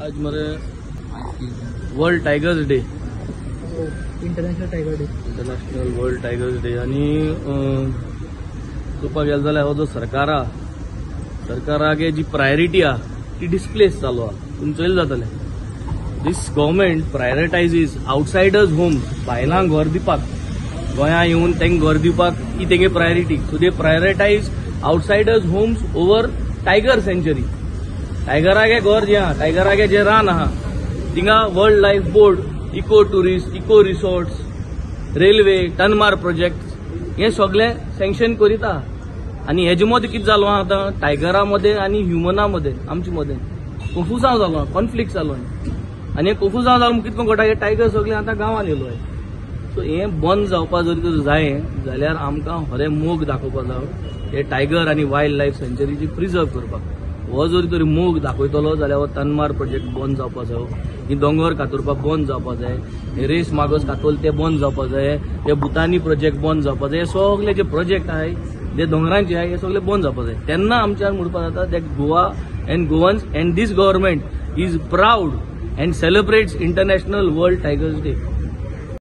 आज मरे world tigers day, international tiger day. International world tigers day. आणि चोवपाक गेले जाल्यार हो जो सरकारागे जी प्रायोरिटी आहा ती डिस्प्लेस चालू आहा. तुमी चोयले जातले दिस गव्हर्मेंट प्रायोरिटायझीस आउटसायडर्स होम्स, बायलांक घर दिवपाक, गोंया येवन तांकां घर दिवपाक ही तेंगे priority. So they prioritize outsiders homes over tiger सँच्युरी. टायगरागे घर जे आहा, टायगरागे जे रान आहा थिंगा wildlife board, eco tourist, eco resorts, railway, टनमार प्रोजेक्ट हे सगळे सँक्शन करीत आहा. आणि हेजे मध्ये कितें जालो आहा आतां टायगरा मध्ये आणि ह्युमना मध्ये आमचे मध्ये कन्फ्युजांव जालो आहा, कॉन्फ्लिक्ट जालो आहा. आणि हे कन्फ्युजांव जालो कितें घडटा, हे टायगर सगळे आतां गांवांत येयलो आहे. सो हे बंद जावपा जरी तर जायें जाल्यार आमकां खरें मोग दाखोवपा जाय हे टायगर आनी वायल्ड लायफ सँच्युरीची प्रिजर्व करपाक. हो जरी तरी मोग दाखयतलो जाल्यार हो तनमार प्रोजेक्ट बंद जावपा जाय, ही दोंगर कातरपाक बंद जावपा जाय, हे रेस मागस कातोल ते बंद जावपा जाय, हे भुतानी प्रोजेक्ट बंद जावपा जाय. हे सगळे जे प्रोजेक्ट आहाय जे दोंगरांचे आहाय हे सगळे बंद जावपा जाय. तेन्ना आमच्यान म्हणपाक जाता that Goa and Goans and these government is proud and celebrates International World Tigers Day.